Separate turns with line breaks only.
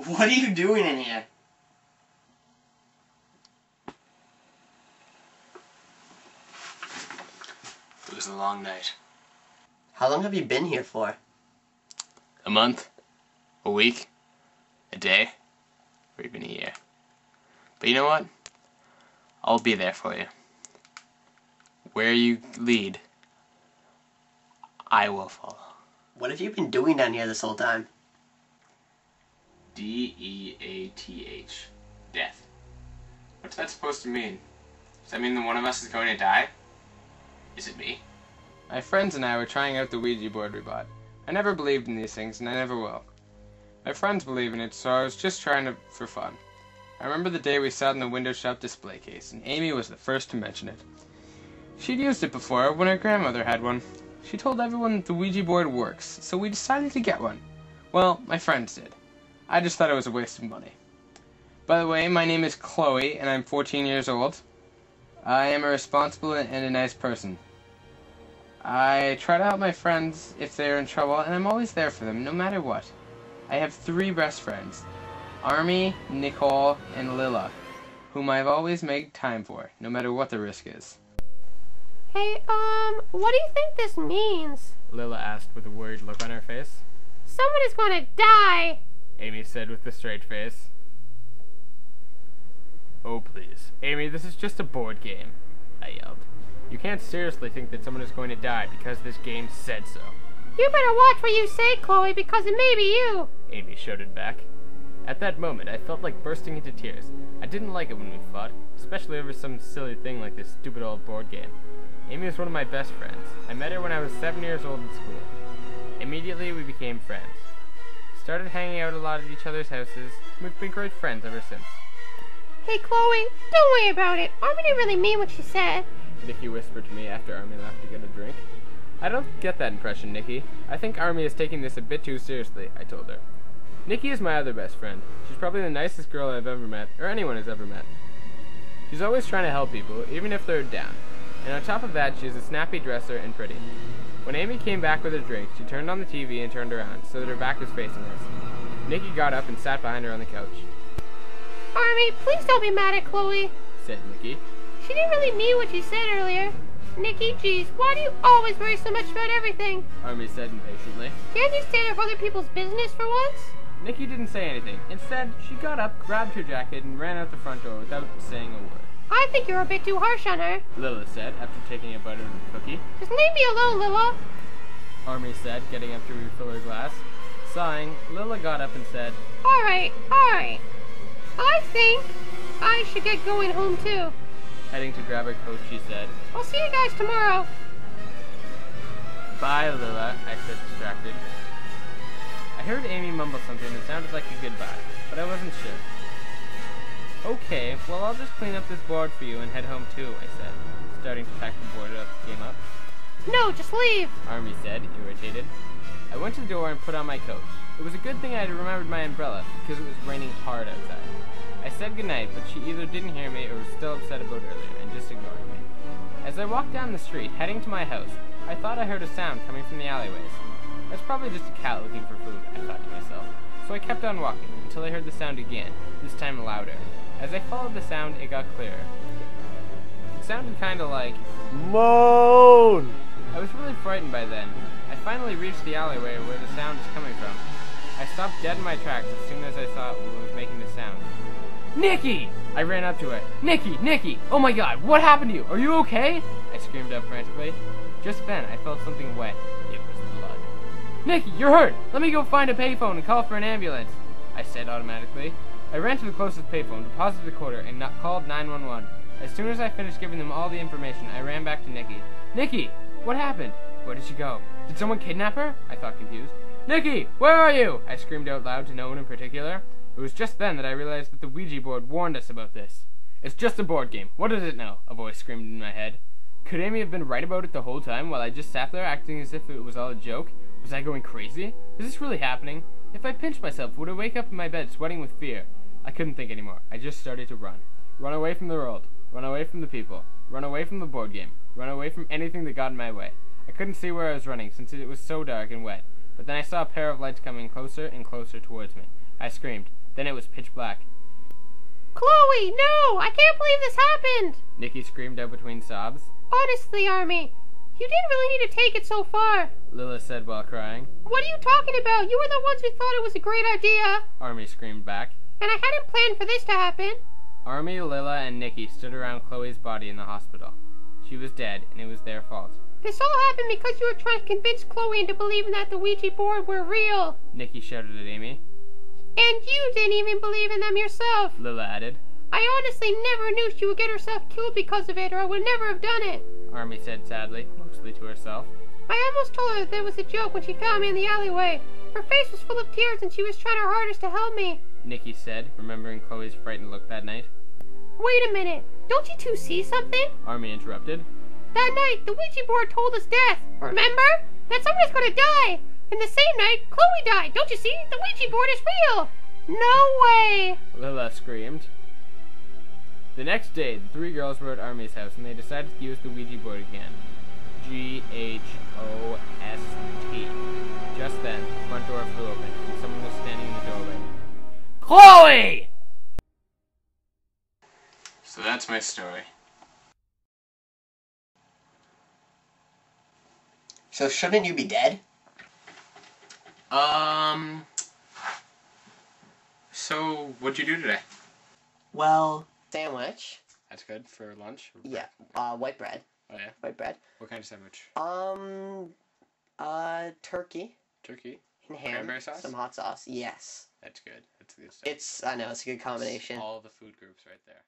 What are you doing in here?
It was a long night.
How long have you been here for?
A month? A week? A day? Or even a year. But you know what? I'll be there for you. Where you lead, I will follow.
What have you been doing down here this whole time?
D-E-A-T-H. Death. What's that supposed to mean? Does that mean that one of us is going to die? Is it me?
My friends and I were trying out the Ouija board we bought. I never believed in these things, and I never will. My friends believe in it, so I was just trying it for fun. I remember the day we sat in the window shop display case, and Amy was the first to mention it. She'd used it before when her grandmother had one. She told everyone that the Ouija board works, so we decided to get one. Well, my friends did. I just thought it was a waste of money. By the way, my name is Chloe, and I'm 14 years old. I am a responsible and a nice person. I try to help my friends if they're in trouble, and I'm always there for them, no matter what. I have 3 best friends, Army, Nicole, and Lila, whom I've always made time for, no matter what the risk is.
Hey, what do you think this means?
Lila asked with a worried look on her face.
Someone is going to die!
Amy said with a straight face. Oh please. Amy, this is just a board game, I yelled. You can't seriously think that someone is going to die because this game said so.
You better watch what you say, Chloe, because it may be you!
Amy shouted back. At that moment, I felt like bursting into tears. I didn't like it when we fought, especially over some silly thing like this stupid old board game. Amy was one of my best friends. I met her when I was 7 years old in school. Immediately, we became friends. Started hanging out a lot at each other's houses, and we've been great friends ever since.
Hey, Chloe, don't worry about it. Army didn't really mean what she said.
Nikki whispered to me after Army left to get a drink. I don't get that impression, Nikki. I think Army is taking this a bit too seriously, I told her. Nikki is my other best friend. She's probably the nicest girl I've ever met, or anyone has ever met. She's always trying to help people, even if they're down. And on top of that, she's a snappy dresser and pretty. When Amy came back with her drink, she turned on the TV and turned around, so that her back was facing us. Nikki got up and sat behind her on the couch.
Army, please don't be mad at Chloe,
said Nikki.
She didn't really mean what she said earlier. Nikki, geez, why do you always worry so much about everything?
Army said impatiently.
Can't you stand up for other people's business for once?
Nikki didn't say anything. Instead, she got up, grabbed her jacket, and ran out the front door without saying a word.
I think you're a bit too harsh on her,
Lila said, after taking a bite of the cookie.
Just leave me alone, Lila.
Army said, getting up to refill her glass. Sighing, Lila got up and said,
Alright. I think I should get going home too.
Heading to grab her coat, she said,
I'll see you guys tomorrow.
Bye, Lila, I said, distracted. I heard Amy mumble something that sounded like a goodbye, but I wasn't sure. Okay, well I'll just clean up this board for you and head home too, I said, starting to pack the board up came up.
No, just leave,
Army said, irritated. I went to the door and put on my coat. It was a good thing I had remembered my umbrella, because it was raining hard outside. I said goodnight, but she either didn't hear me or was still upset about earlier and just ignoring me. As I walked down the street, heading to my house, I thought I heard a sound coming from the alleyways. It was probably just a cat looking for food, I thought to myself. So I kept on walking, until I heard the sound again, this time louder. As I followed the sound, it got clearer. It sounded kinda like, moan! I was really frightened by then. I finally reached the alleyway where the sound was coming from. I stopped dead in my tracks as soon as I saw what was making the sound. Nikki! I ran up to her. Nikki! Oh my god, what happened to you? Are you okay? I screamed up frantically. Just then, I felt something wet. It was blood. Nikki, you're hurt! Let me go find a payphone and call for an ambulance, I said automatically. I ran to the closest payphone, deposited the quarter, and called 911. As soon as I finished giving them all the information, I ran back to Nikki. Nikki! What happened? Where did she go? Did someone kidnap her? I thought confused. Nikki! Where are you? I screamed out loud to no one in particular. It was just then that I realized that the Ouija board warned us about this. It's just a board game. What does it know? A voice screamed in my head. Could Amy have been right about it the whole time while I just sat there acting as if it was all a joke? Was I going crazy? Is this really happening? If I pinched myself, would I wake up in my bed sweating with fear? I couldn't think anymore. I just started to run. Run away from the world. Run away from the people. Run away from the board game. Run away from anything that got in my way. I couldn't see where I was running since it was so dark and wet. But then I saw a pair of lights coming closer and closer towards me. I screamed, Then it was pitch black.
Chloe, no! I can't believe this happened!
Nikki screamed out between sobs.
Honestly, Army, you didn't really need to take it so far.
Lila said while crying.
What are you talking about? You were the ones who thought it was a great idea.
Army screamed back.
And I hadn't planned for this to happen.
Army, Lila, and Nikki stood around Chloe's body in the hospital. She was dead, and it was their fault.
This all happened because you were trying to convince Chloe into believing that the Ouija board were real.
Nikki shouted at Amy.
And you didn't even believe in them yourself.
Lila added.
I honestly never knew she would get herself killed because of it, or I would never have done it.
Army said sadly, mostly to herself.
I almost told her that it was a joke when she found me in the alleyway. Her face was full of tears and she was trying her hardest to help me.
Nikki said, remembering Chloe's frightened look that night.
Wait a minute. Don't you two see something?
Army interrupted.
That night, the Ouija board told us death. Remember? That somebody's gonna die. And the same night, Chloe died. Don't you see? The Ouija board is real. No way.
Lila screamed. The next day, the three girls were at Army's house and they decided to use the Ouija board again. Ghost. Just then, the front door flew open and someone was standing in the doorway. Chloe! So that's my story.
So shouldn't you be dead?
So, what'd you do today?
Well, sandwich.
That's good for lunch?
Yeah, white bread.
Oh yeah?
White bread.
What kind of sandwich?
Turkey
Turkey?
and ham.
Cranberry sauce?
Some hot sauce. Yes.
That's good. That's good stuff.
I know, it's a good combination.
All the food groups right there.